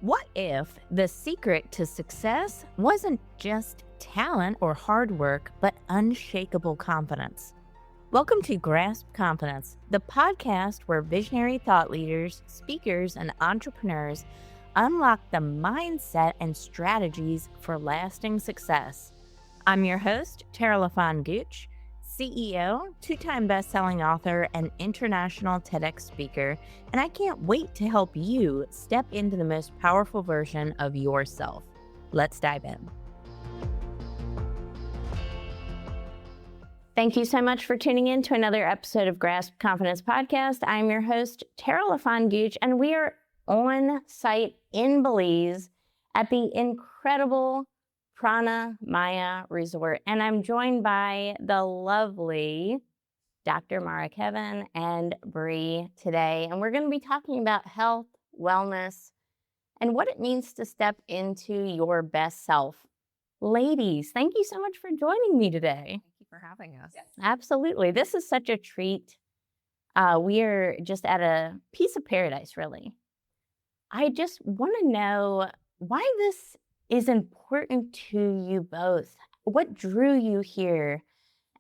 What if the secret to success wasn't just talent or hard work, but unshakable confidence? Welcome to Grasp Confidence, the podcast where visionary thought leaders, speakers, and entrepreneurs unlock the mindset and strategies for lasting success. I'm your host, Tara LaFon Gooch, CEO, two-time best-selling author, and international TEDx speaker, and I can't wait to help you step into the most powerful version of yourself. Let's dive in. Thank you so much for tuning in to another episode of Grasp Confidence Podcast. I'm your host, Tara LaFon Gooch, and we are on site in Belize at the incredible Prana Maya Resort, and I'm joined by the lovely Dr. Mara Kevin and Bree today, and we're going to be talking about health, wellness, and what it means to step into your best self. Ladies, thank you so much for joining me today. Thank you for having us. Yes. Absolutely. This is such a treat. We are just at a piece of paradise, really. I just want to know why this is important to you both. What drew you here,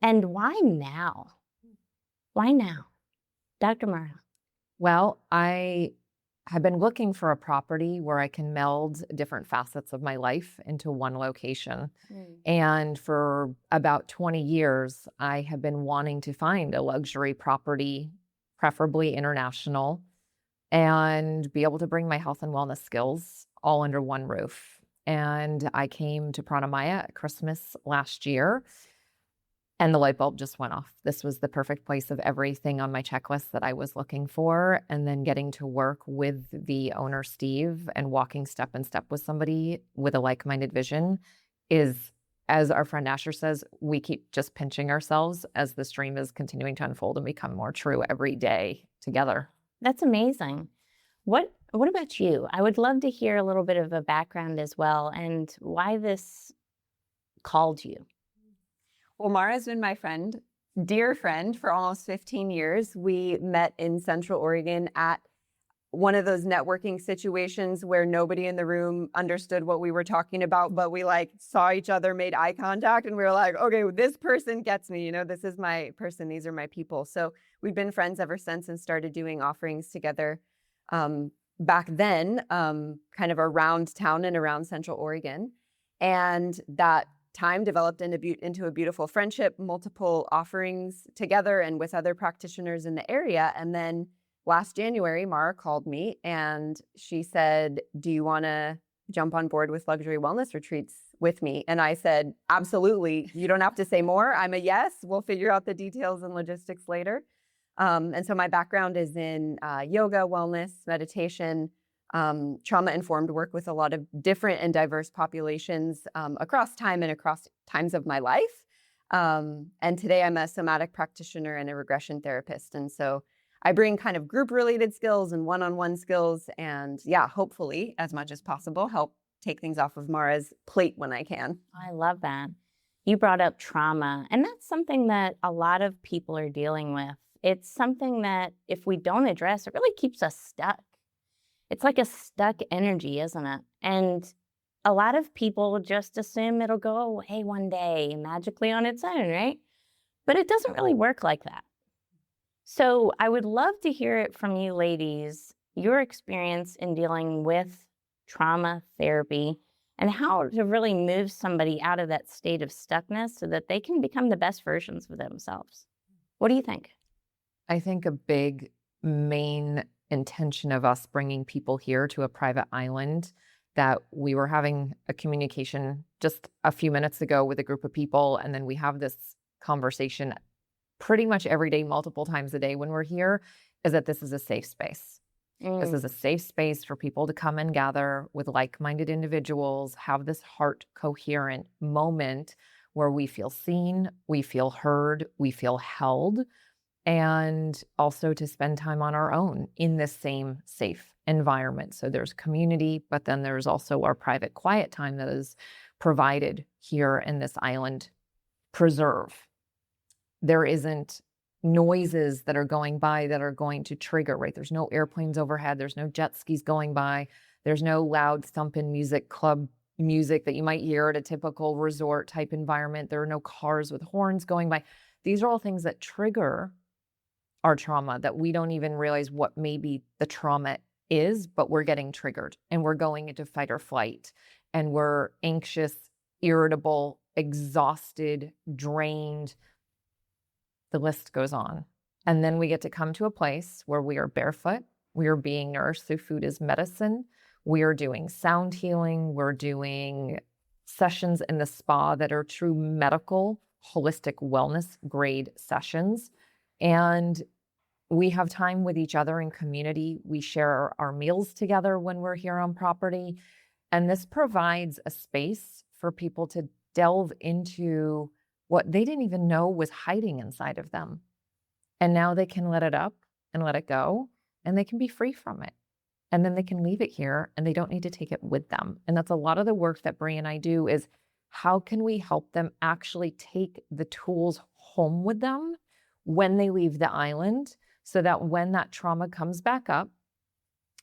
and why now? Why now? Dr. Mara. Well, I have been looking for a property where I can meld different facets of my life into one location. And for about 20 years, I have been wanting to find a luxury property, preferably international, and be able to bring my health and wellness skills all under one roof. And I came to Prana Maya at Christmas last year, and the light bulb just went off. This was the perfect place of everything on my checklist that I was looking for. And then getting to work with the owner, Steve, and walking step in step with somebody with a like-minded vision is, as our friend Asher says, we keep just pinching ourselves as this dream is continuing to unfold and become more true every day together. That's amazing. What about you? I would love to hear a little bit of a background as well, and why this called you. Well, Mara's been my friend, dear friend, for almost 15 years. We met in Central Oregon at one of those networking situations where nobody in the room understood what we were talking about, but we saw each other, made eye contact, and we were like, okay, this person gets me, this is my person, these are my people. So we've been friends ever since and started doing offerings together back then, kind of around town and around Central Oregon. And that time developed into a beautiful friendship, multiple offerings together and with other practitioners in the area. And then last January, Mara called me and she said, do you want to jump on board with Luxury Wellness Retreats with me? And I said, absolutely. You don't have to say more. I'm a yes. We'll figure out the details and logistics later. And so my background is in yoga, wellness, meditation, trauma-informed work with a lot of different and diverse populations across time and across times of my life. And today I'm a somatic practitioner and a regression therapist. And so I bring kind of group-related skills and one-on-one skills and, hopefully, as much as possible, help take things off of Mara's plate when I can. I love that. You brought up trauma, and that's something that a lot of people are dealing with. It's something that if we don't address, it really keeps us stuck. It's like a stuck energy, isn't it? And a lot of people just assume it'll go away one day magically on its own, right? But it doesn't really work like that. So I would love to hear it from you ladies, your experience in dealing with trauma therapy and how to really move somebody out of that state of stuckness so that they can become the best versions of themselves. What do you think? I think a big main intention of us bringing people here to a private island, that we were having a communication just a few minutes ago with a group of people, and then we have this conversation pretty much every day, multiple times a day when we're here, is that this is a safe space. This is a safe space for people to come and gather with like-minded individuals, have this heart coherent moment where we feel seen, we feel heard, we feel held, and also to spend time on our own in this same safe environment. So there's community, but then there's also our private quiet time that is provided here in this island preserve. There isn't noises that are going by that are going to trigger, right? There's no airplanes overhead. There's no jet skis going by. There's no loud thumping music, club music that you might hear at a typical resort type environment. There are no cars with horns going by. These are all things that trigger our trauma that we don't even realize what maybe the trauma is, but we're getting triggered and we're going into fight or flight and we're anxious, irritable, exhausted, drained. The list goes on. And then we get to come to a place where we are barefoot. We are being nourished through food as medicine. We are doing sound healing. We're doing sessions in the spa that are true medical, holistic wellness grade sessions. And we have time with each other in community. We share our meals together when we're here on property. And this provides a space for people to delve into what they didn't even know was hiding inside of them. And now they can let it up and let it go, and they can be free from it. And then they can leave it here and they don't need to take it with them. And that's a lot of the work that Brie and I do is how can we help them actually take the tools home with them when they leave the island so that when that trauma comes back up,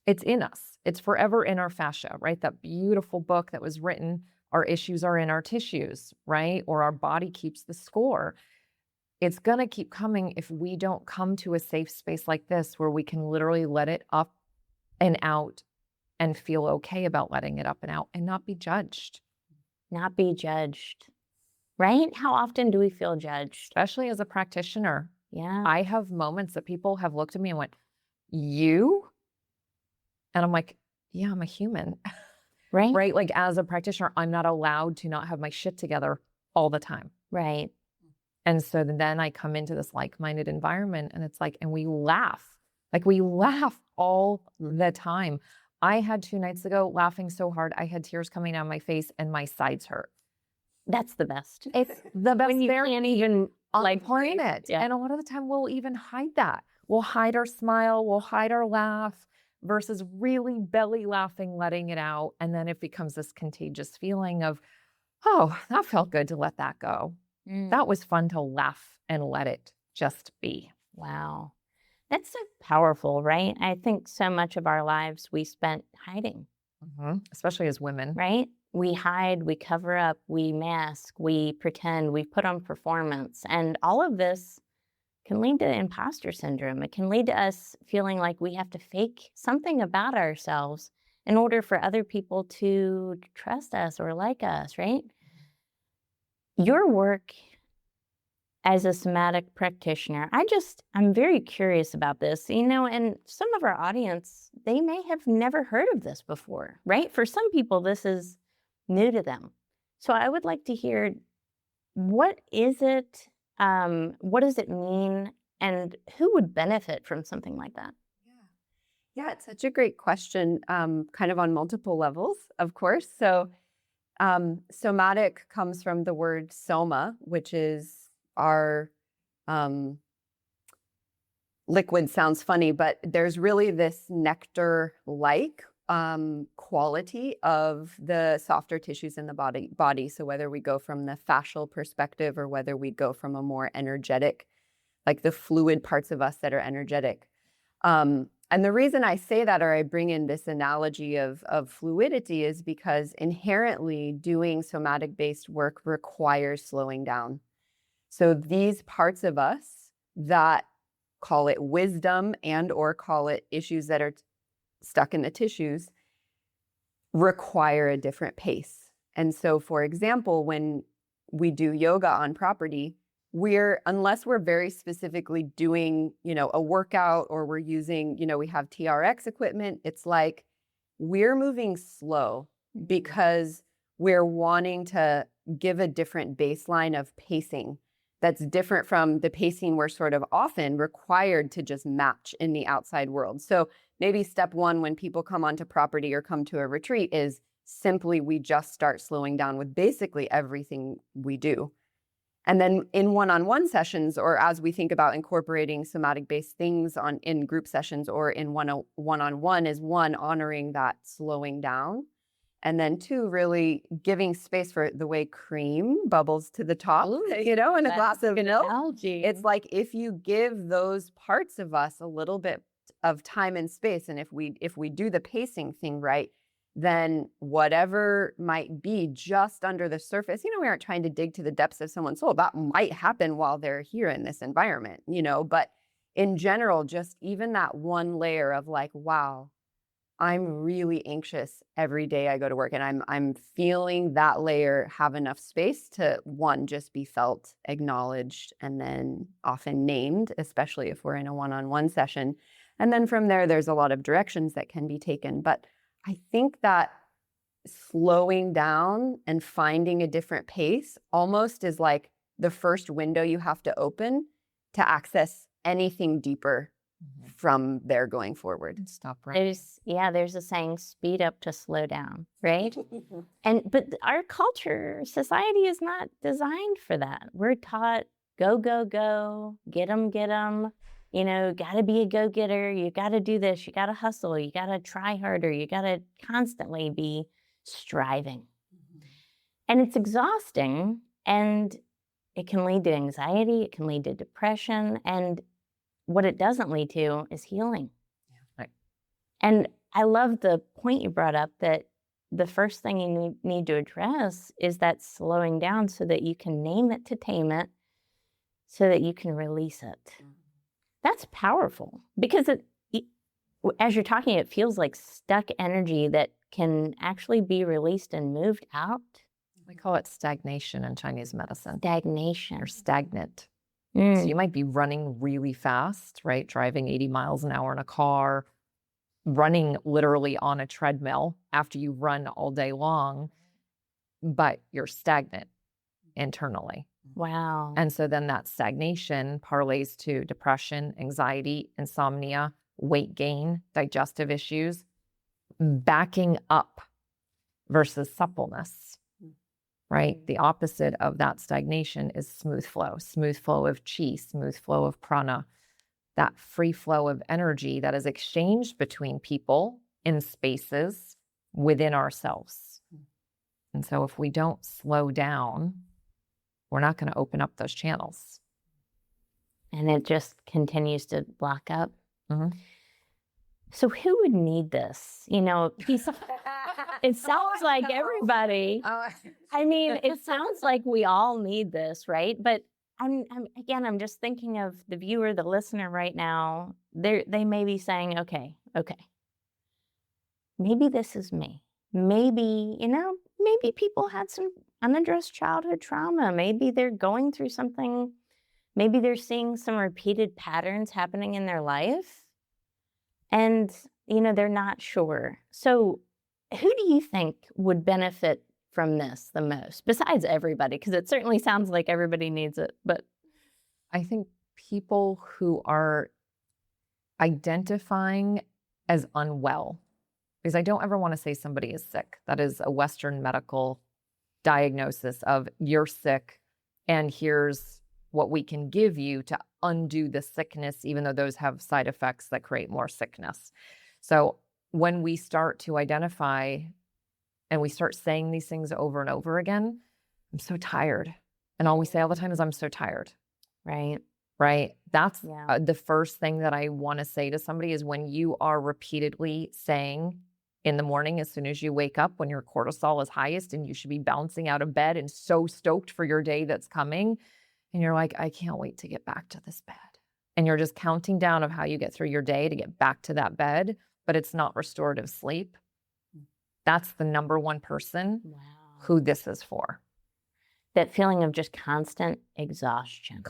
it's in us. It's forever in our fascia, right? That beautiful book that was written, Our Issues Are in Our Tissues, right? Or Our Body Keeps the Score. It's going to keep coming if we don't come to a safe space like this where we can literally let it up and out and feel okay about letting it up and out and not be judged. Not be judged, right? How often do we feel judged? Especially as a practitioner. Yeah. I have moments that people have looked at me and went, you? And I'm like, yeah, I'm a human. Right. Right? Like as a practitioner, I'm not allowed to not have my shit together all the time. Right. And so then I come into this like-minded environment and it's like, and we laugh. Like we laugh all the time. I had 2 nights ago laughing so hard, I had tears coming down my face and my sides hurt. That's the best. It's the best when you can't even on like the planet. Yeah. And a lot of the time we'll even hide that. We'll hide our smile, we'll hide our laugh versus really belly laughing, letting it out. And then it becomes this contagious feeling of, oh, that felt good to let that go. That was fun to laugh and let it just be. Wow. That's so powerful, right? I think so much of our lives we spent hiding. Especially as women. Right? We hide, we cover up, we mask, we pretend, we put on performance. And all of this can lead to imposter syndrome. It can lead to us feeling like we have to fake something about ourselves in order for other people to trust us or like us, right? Your work as a somatic practitioner, I'm very curious about this, and some of our audience, they may have never heard of this before, right? For some people, this is new to them. So I would like to hear, what is it? What does it mean? And who would benefit from something like that? Yeah, it's such a great question, kind of on multiple levels, of course. So somatic comes from the word soma, which is our liquid. Sounds funny, but there's really this nectar-like quality of the softer tissues in the body. So whether we go from the fascial perspective or whether we go from a more energetic, like the fluid parts of us that are energetic. And the reason I say that, or I bring in this analogy of fluidity, is because inherently doing somatic-based work requires slowing down. So these parts of us that call it wisdom and or call it issues that are stuck in the tissues require a different pace. And so, for example, when we do yoga on property, unless we're very specifically doing, a workout or we're using, we have TRX equipment, it's like we're moving slow because we're wanting to give a different baseline of pacing that's different from the pacing we're sort of often required to just match in the outside world. So maybe step one when people come onto property or come to a retreat is simply we just start slowing down with basically everything we do. And then in one-on-one sessions, or as we think about incorporating somatic-based things in group sessions or in one-on-one, is one, honoring that slowing down. And then two, really giving space for the way cream bubbles to the top, in a glass of milk. Algae. It's like if you give those parts of us a little bit of time and space, and if we do the pacing thing right, then whatever might be just under the surface, we aren't trying to dig to the depths of someone's soul. That might happen while they're here in this environment, but in general, just even that one layer of like, wow, I'm really anxious every day I go to work, and I'm feeling that layer have enough space to, one, just be felt, acknowledged, and then often named, especially if we're in a one-on-one session. And then from there, there's a lot of directions that can be taken. But I think that slowing down and finding a different pace almost is like the first window you have to open to access anything deeper from there going forward. Stop running. There's a saying, speed up to slow down, right? But our culture, society is not designed for that. We're taught go, go, go, get 'em, got to be a go-getter. You got to do this. You got to hustle. You got to try harder. You got to constantly be striving. And it's exhausting, and it can lead to anxiety. It can lead to depression. And what it doesn't lead to is healing. Yeah, right. And I love the point you brought up that the first thing you need to address is that slowing down so that you can name it to tame it, so that you can release it. That's powerful because as you're talking, it feels like stuck energy that can actually be released and moved out. We call it stagnation in Chinese medicine. Stagnation. Or stagnant. So you might be running really fast, right? Driving 80 miles an hour in a car, running literally on a treadmill after you run all day long, but you're stagnant internally. Wow. And so then that stagnation parlays to depression, anxiety, insomnia, weight gain, digestive issues, backing up versus suppleness. Right? The opposite of that stagnation is smooth flow of chi, smooth flow of prana, that free flow of energy that is exchanged between people in spaces within ourselves. And so if we don't slow down, we're not going to open up those channels. And it just continues to block up. Mm-hmm. So who would need this? It sounds like everybody. I mean, it sounds like we all need this, right? But I'm just thinking of the viewer, the listener right now. They may be saying, okay, maybe this is me. Maybe, maybe people had some unaddressed childhood trauma. Maybe they're going through something. Maybe they're seeing some repeated patterns happening in their life. And, they're not sure. So who do you think would benefit from this the most, besides everybody? Because it certainly sounds like everybody needs it. But I think people who are identifying as unwell, because I don't ever want to say somebody is sick. That is a Western medical diagnosis of you're sick, and here's what we can give you to undo the sickness, even though those have side effects that create more sickness. So when we start to identify and we start saying these things over and over again, I'm so tired. And all we say all the time is, I'm so tired. right. That's the first thing that I want to say to somebody is when you are repeatedly saying in the morning, as soon as you wake up, when your cortisol is highest and you should be bouncing out of bed and so stoked for your day that's coming, and you're like, I can't wait to get back to this bed. And you're just counting down of how you get through your day to get back to that bed, but it's not restorative sleep. That's the number one person who this is for. That feeling of just constant exhaustion.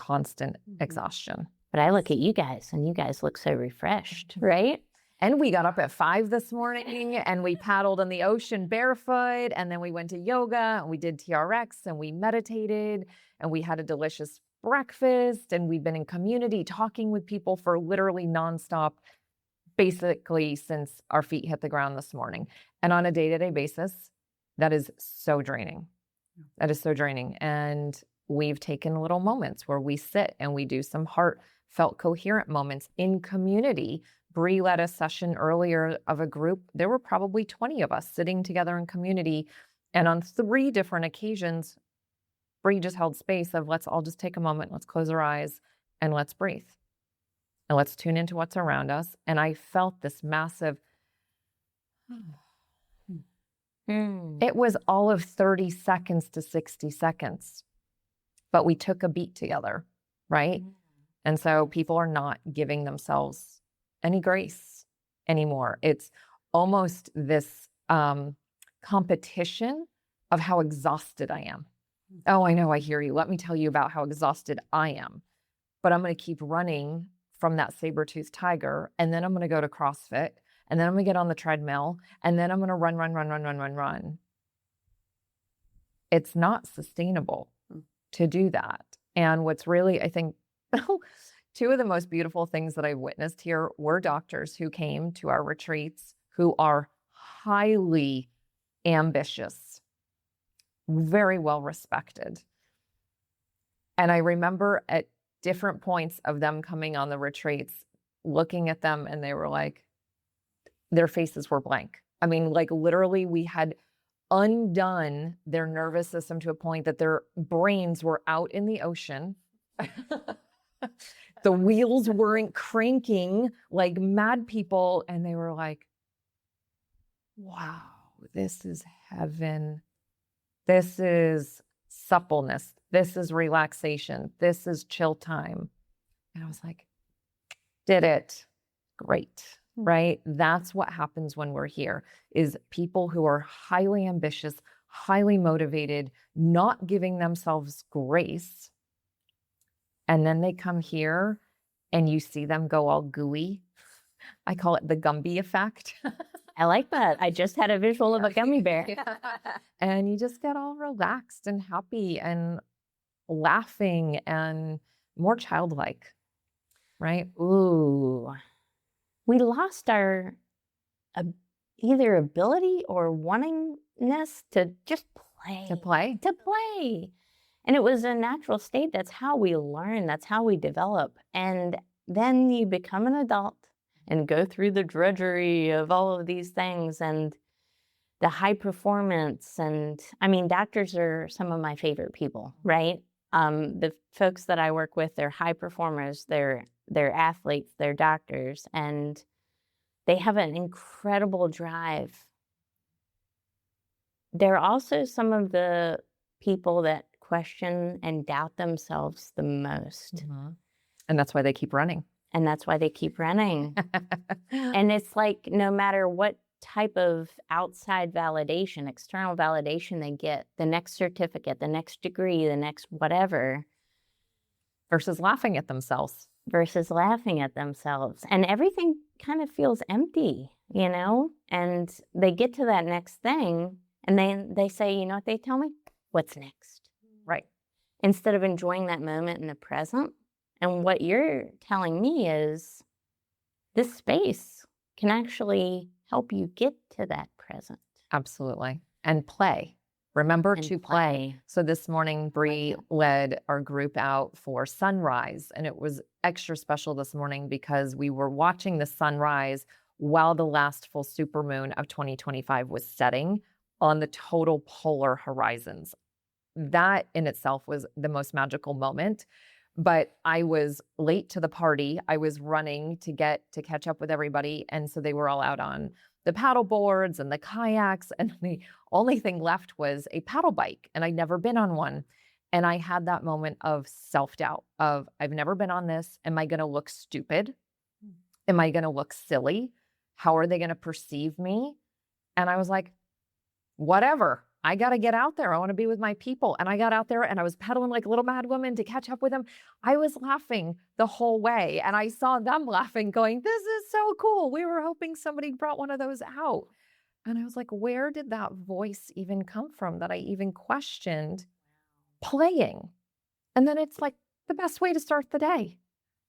Exhaustion. But I look at you guys, and you guys look so refreshed, right? And we got up at 5 this morning and we paddled in the ocean barefoot. And then we went to yoga and we did TRX and we meditated and we had a delicious breakfast. And we've been in community talking with people for literally nonstop, basically since our feet hit the ground this morning. And on a day-to-day basis, that is so draining. That is so draining. And we've taken little moments where we sit and we do some heartfelt, coherent moments in community. Bree led a session earlier of a group. There were probably 20 of us sitting together in community. And on 3 different occasions, Bree just held space of let's all just take a moment, let's close our eyes and let's breathe. And let's tune into what's around us. And I felt this massive Mm. It was all of 30 seconds to 60 seconds, but we took a beat together, right? And so people are not giving themselves any grace anymore. It's almost this competition of how exhausted I am. Oh, I know, I hear you. Let me tell you about how exhausted I am. But I'm going to keep running from that saber-toothed tiger, and then I'm going to go to CrossFit, and then I'm going to get on the treadmill, and then I'm going to run. It's not sustainable to do that. And what's really, I think, two of the most beautiful things that I've witnessed here were doctors who came to our retreats who are highly ambitious, very well respected. And I remember at different points of them coming on the retreats, looking at them, and they were like, their faces were blank. I mean, like literally we had undone their nervous system to a point that their brains were out in the ocean. The wheels weren't cranking like mad people. And they were like, wow, this is heaven. This is suppleness. This is relaxation. This is chill time. And I was like, did it. Great. Right? That's what happens when we're here, is people who are highly ambitious, highly motivated, not giving themselves grace. And then they come here and you see them go all gooey. I call it the Gumby effect. I like that. I just had a visual of a gummy bear. And you just get all relaxed and happy and laughing and more childlike, right? Ooh. We lost our either ability or wantingness to just play. To play. To play. And it was a natural state. That's how we learn. That's how we develop. And then you become an adult and go through the drudgery of all of these things and the high performance. And I mean, doctors are some of my favorite people, right? The folks that I work with, they're high performers, they're athletes, they're doctors, and they have an incredible drive. They're also some of the people that question and doubt themselves the most. Mm-hmm. And that's why they keep running. And that's why they keep running. And it's like no matter what type of outside validation, external validation they get, the next certificate, the next degree, the next whatever. Versus laughing at themselves. And everything kind of feels empty, you know? And they get to that next thing and then they say, you know what they tell me? What's next? Right. Instead of enjoying that moment in the present. And what you're telling me is this space can actually help you get to that present. Absolutely. And play. Remember to play. So this morning, Bree led our group out for sunrise. And it was extra special this morning because we were watching the sunrise while the last full supermoon of 2025 was setting on the total polar horizons. That in itself was the most magical moment. But I was late to the party. I was running to catch up with everybody. And so they were all out on the paddle boards and the kayaks. And the only thing left was a paddle bike. And I'd never been on one. And I had that moment of self-doubt of, I've never been on this. Am I going to look stupid? Am I going to look silly? How are they going to perceive me? And I was like, whatever. I got to get out there. I want to be with my people. And I got out there and I was pedaling like a little mad woman to catch up with them. I was laughing the whole way. And I saw them laughing, going, this is so cool. We were hoping somebody brought one of those out. And I was like, where did that voice even come from that I even questioned playing? And then it's like the best way to start the day,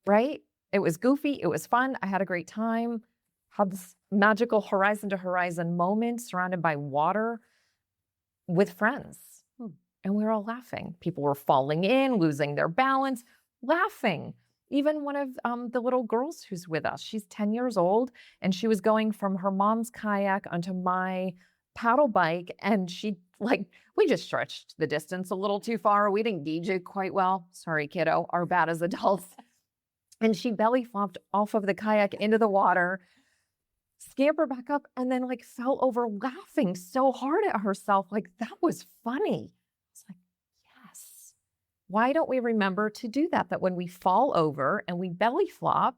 right? It was goofy. It was fun. I had a great time. Had this magical horizon to horizon moment surrounded by water with friends. And we were all laughing. People were falling in, losing their balance, laughing. Even one of the little girls who's with us, she's 10 years old, and she was going from her mom's kayak onto my paddle bike. And we just stretched the distance a little too far. We didn't gauge it quite well. Sorry, kiddo, our bad as adults. And she belly flopped off of the kayak into the water. scamper back up, and then like fell over laughing so hard at herself. Like, that was funny. It's like, yes. Why don't we remember to do that? That when we fall over and we belly flop,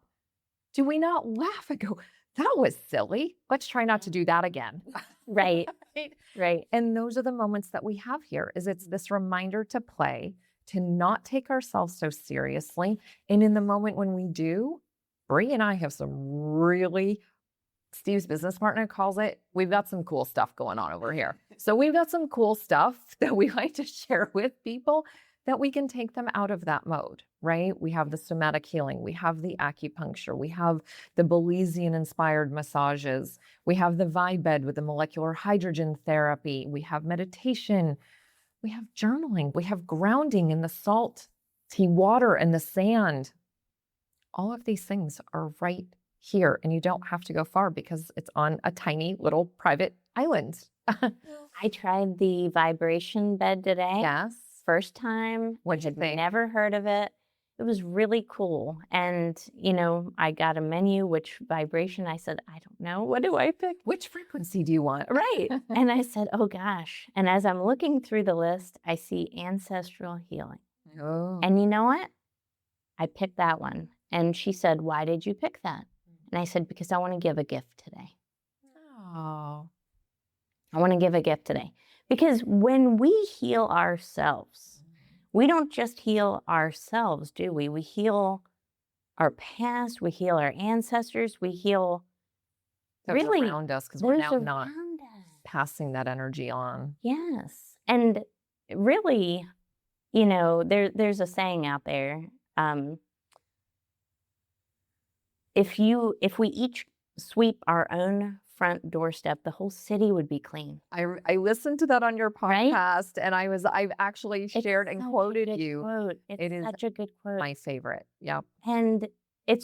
do we not laugh and go, that was silly. Let's try not to do that again. Right. Right? Right. And those are the moments that we have here, is it's this reminder to play, to not take ourselves so seriously. And in the moment when we do, Bree and I have some really, Steve's business partner calls it, we've got some cool stuff going on over here. So we've got some cool stuff that we like to share with people that we can take them out of that mode, right? We have the somatic healing, we have the acupuncture, we have the Belizean inspired massages, we have the vibe bed with the molecular hydrogen therapy, we have meditation, we have journaling, we have grounding in the salt, tea water, and the sand. All of these things are right here, and you don't have to go far because it's on a tiny little private island. I tried the vibration bed today. Yes. First time. What'd you Had think? never heard of it. It was really cool. And, I got a menu, which vibration. I said, I don't know. What do I pick? Which frequency do you want? Right. And I said, oh gosh. And as I'm looking through the list, I see ancestral healing. Oh. And you know what? I picked that one. And she said, why did you pick that? And I said, because I want to give a gift today. Oh. I want to give a gift today. Because when we heal ourselves, we don't just heal ourselves, do we? We heal our past, we heal our ancestors, we heal Those really around us, because we're those now not around us. passing that energy on. Yes. And really, there's a saying out there. If we each sweep our own front doorstep, the whole city would be clean. I listened to that on your Right? podcast, and I've actually shared and Such a quoted good you. quote. It It's is such a good quote. My favorite. Yep. And it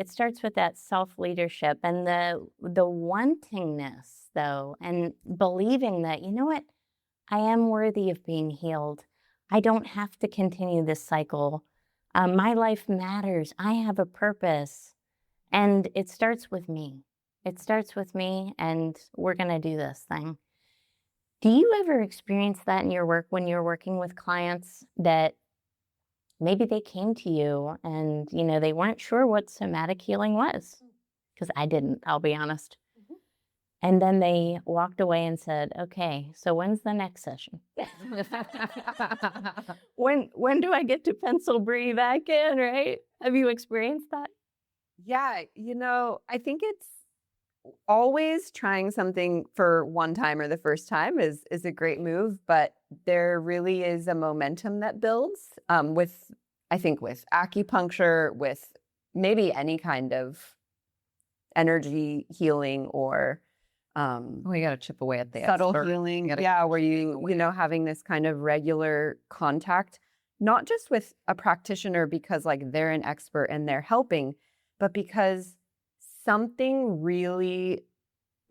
starts with that self-leadership and the wantingness, though, and believing that, you know what, I am worthy of being healed. I don't have to continue this cycle. My life matters. I have a purpose. And it starts with me. It starts with me, and we're going to do this thing. Do you ever experience that in your work when you're working with clients that maybe they came to you and, they weren't sure what somatic healing was? Because I didn't, I'll be honest. And then they walked away and said, okay, so when's the next session? When do I get to pencil Bree back in, right? Have you experienced that? Yeah, I think it's always trying something for one time or the first time is a great move, but there really is a momentum that builds with acupuncture, with maybe any kind of energy healing or We got to chip away at the subtle expert. healing. Gotta Yeah, where having this kind of regular contact, not just with a practitioner because like they're an expert and they're helping, but because something really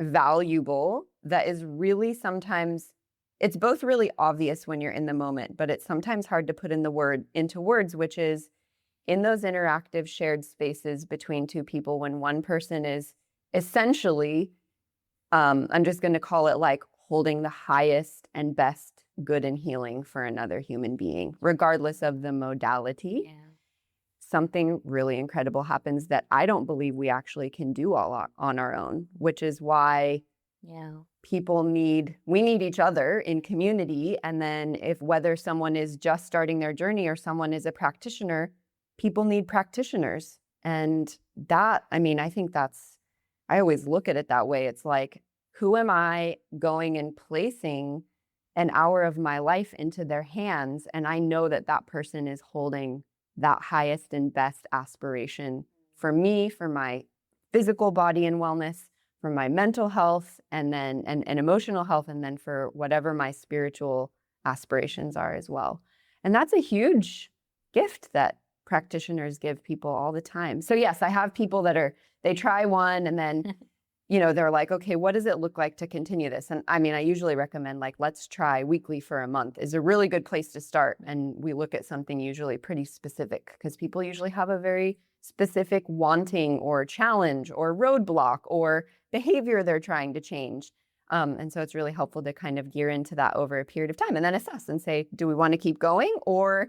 valuable that is really sometimes, it's both really obvious when you're in the moment, but it's sometimes hard to put into words, which is in those interactive shared spaces between two people when one person is essentially, I'm just going to call it like holding the highest and best good and healing for another human being, regardless of the modality. Yeah. Something really incredible happens that I don't believe we actually can do all on our own, which is why we need each other in community. And then whether someone is just starting their journey or someone is a practitioner, people need practitioners. And that, I think I always look at it that way. It's like, who am I going and placing an hour of my life into their hands? And I know that that person is holding that highest and best aspiration for me, for my physical body and wellness, for my mental health, and then and emotional health, and then for whatever my spiritual aspirations are as well. And that's a huge gift that practitioners give people all the time. So yes, I have people that they try one and then they're like, okay, what does it look like to continue this? And I usually recommend like, let's try weekly for a month is a really good place to start. And we look at something usually pretty specific because people usually have a very specific wanting or challenge or roadblock, or behavior they're trying to change. And so it's really helpful to kind of gear into that over a period of time and then assess and say, do we want to keep going or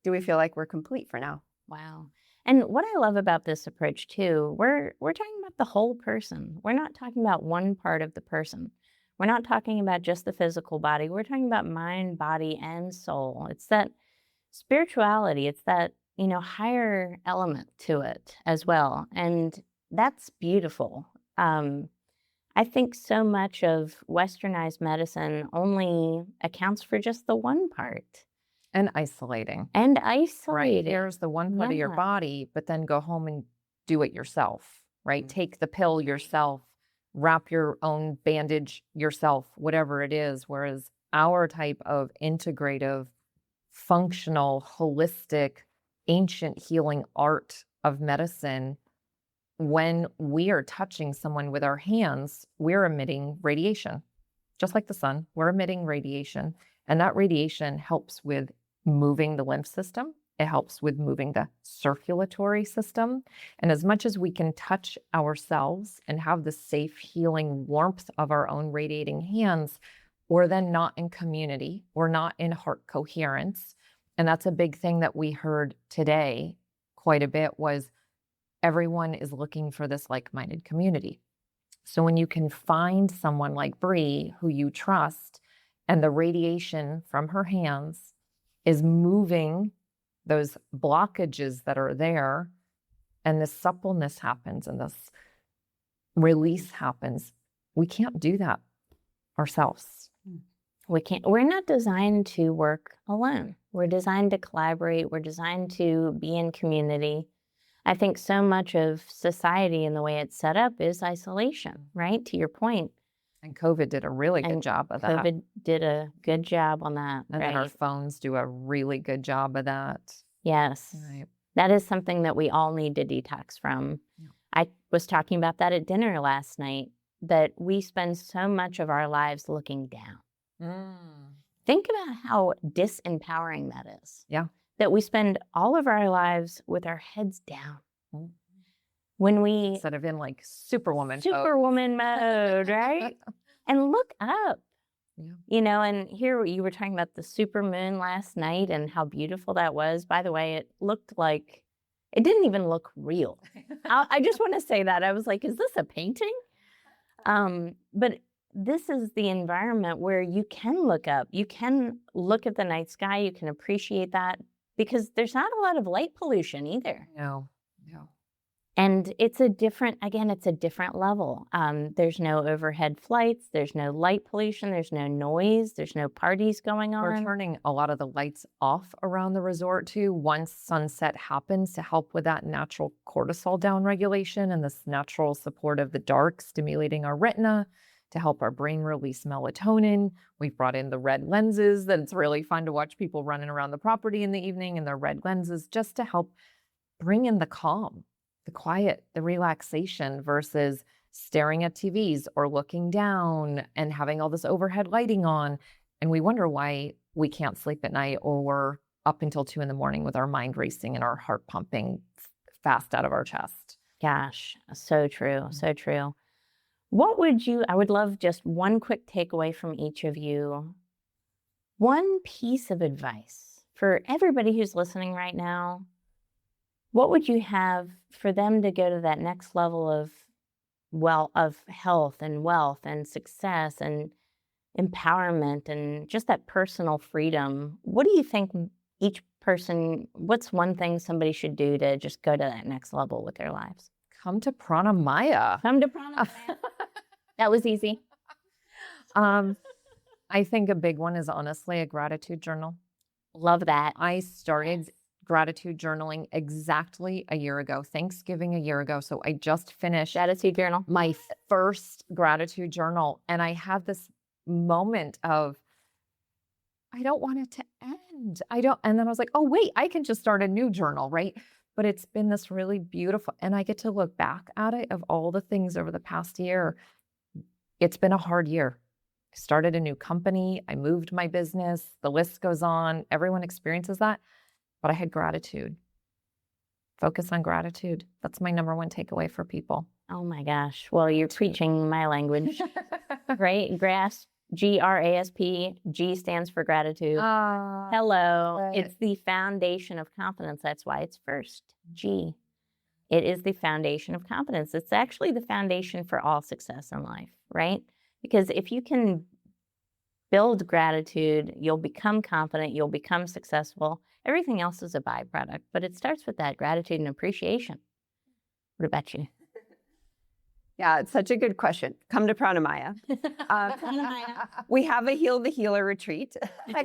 do we feel like we're complete for now? Wow. And what I love about this approach too, we're talking about the whole person. We're not talking about one part of the person. We're not talking about just the physical body. We're talking about mind, body, and soul. It's that spirituality. It's that, higher element to it as well. And that's beautiful. I think so much of westernized medicine only accounts for just the one part. And isolating. And Right. isolating. Here's the one part of your Yeah. body, but then go home and do it yourself, right? Take the pill yourself, wrap your own bandage yourself, whatever it is. Whereas our type of integrative, functional, holistic, ancient healing art of medicine, when we are touching someone with our hands, we're emitting radiation. Just like the sun, we're emitting radiation. And that radiation helps with moving the lymph system. It helps with moving the circulatory system. And as much as we can touch ourselves and have the safe healing warmth of our own radiating hands, we're then not in community. We're not in heart coherence. And that's a big thing that we heard today quite a bit was everyone is looking for this like-minded community. So when you can find someone like Bree who you trust and the radiation from her hands is moving those blockages that are there and this suppleness happens and this release happens, we can't do that ourselves. We can't, we're not designed to work alone. We're designed to collaborate. We're designed to be in community. I think so much of society and the way it's set up is isolation, right? To your point. And COVID did a really good job of that. COVID did a good job on that. And then our phones do a really good job of that. Yes. Right. That is something that we all need to detox from. Yeah. I was talking about that at dinner last night, that we spend so much of our lives looking down. Think about how disempowering that is. Yeah. That we spend all of our lives with our heads down. When we instead of in like superwoman mode, right? And look up. Yeah. And here you were talking about the super moon last night and how beautiful that was. By the way, it looked like, it didn't even look real. I just want to say that. I was like, is this a painting? But this is the environment where you can look up. You can look at the night sky. You can appreciate that because there's not a lot of light pollution either. No. And it's a different level. There's no overhead flights. There's no light pollution. There's no noise. There's no parties going on. We're turning a lot of the lights off around the resort too once sunset happens to help with that natural cortisol downregulation and this natural support of the dark stimulating our retina to help our brain release melatonin. We've brought in the red lenses that it's really fun to watch people running around the property in the evening in their red lenses just to help bring in the calm, the quiet, the relaxation versus staring at TVs or looking down and having all this overhead lighting on. And we wonder why we can't sleep at night or we're up until 2 a.m. with our mind racing and our heart pumping fast out of our chest. Gosh, so true, so true. I would love just one quick takeaway from each of you. One piece of advice for everybody who's listening right now. What would you have for them to go to that next level of health and wealth and success and empowerment and just that personal freedom? What do you think each person, what's one thing somebody should do to just go to that next level with their lives? Come to Prana Maya. Come to Prana Maya. That was easy. I think a big one is honestly a gratitude journal. Love that. I started gratitude journaling exactly a year ago, Thanksgiving a year ago. So I just finished Gratitude journal. my first gratitude journal. And I had this moment of, I don't want it to end. And then I was like, oh, wait, I can just start a new journal, right? But it's been this really beautiful, and I get to look back at it of all the things over the past year. It's been a hard year. I started a new company. I moved my business. The list goes on. Everyone experiences that. But I had gratitude. Focus on gratitude. That's my number one takeaway for people. Oh my gosh. Well, you're preaching my language, right? Grasp, GRASP. G stands for gratitude. Hello. right. It's the foundation of confidence. That's why it's first. G. It is the foundation of confidence. It's actually the foundation for all success in life, right? Because if you can build gratitude, you'll become confident, you'll become successful. Everything else is a byproduct, but it starts with that gratitude and appreciation. What about you? Yeah, it's such a good question. Come to Prana Maya. We have a Heal the Healer retreat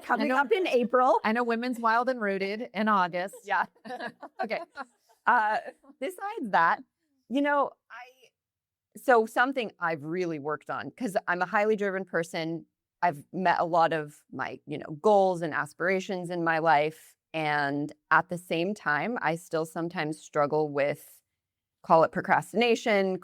coming up in April. I know Women's Wild and Rooted in August. Yeah. Okay. Besides that, so something I've really worked on, because I'm a highly driven person. I've met a lot of my, goals and aspirations in my life. And at the same time, I still sometimes struggle with, call it procrastination,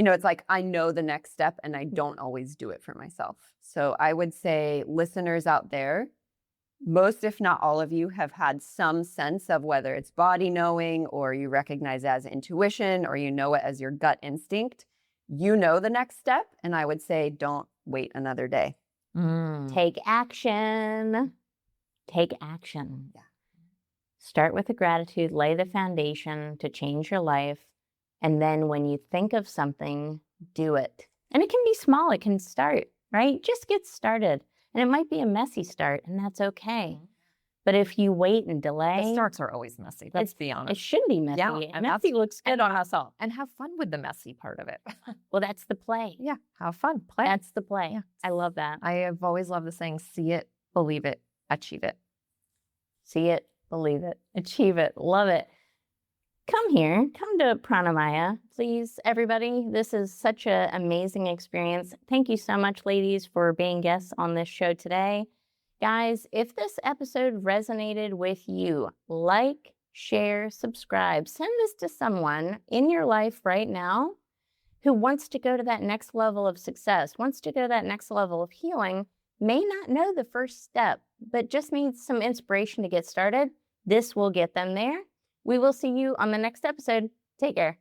it's like I know the next step and I don't always do it for myself. So I would say, listeners out there, most, if not all of you, have had some sense of whether it's body knowing or you recognize it as intuition or you know it as your gut instinct. You know the next step. And I would say, don't wait another day. Take action. Take action. Yeah. Start with the gratitude, lay the foundation to change your life. And then when you think of something, do it. And it can be small, it can start, right? Just get started. And it might be a messy start, and that's okay. But if you wait and delay. The starts are always messy. Let's be honest. It should be messy. Yeah, and messy looks good on us all. And have fun with the messy part of it. Well, that's the play. Yeah, have fun. Play. That's the play. Yeah. I love that. I have always loved the saying, see it, believe it, achieve it. See it, believe it, achieve it, love it. Come here, come to Prana Maya, please, everybody. This is such an amazing experience. Thank you so much, ladies, for being guests on this show today. Guys, if this episode resonated with you, like, share, subscribe. Send this to someone in your life right now who wants to go to that next level of success, wants to go to that next level of healing, may not know the first step, but just needs some inspiration to get started. This will get them there. We will see you on the next episode. Take care.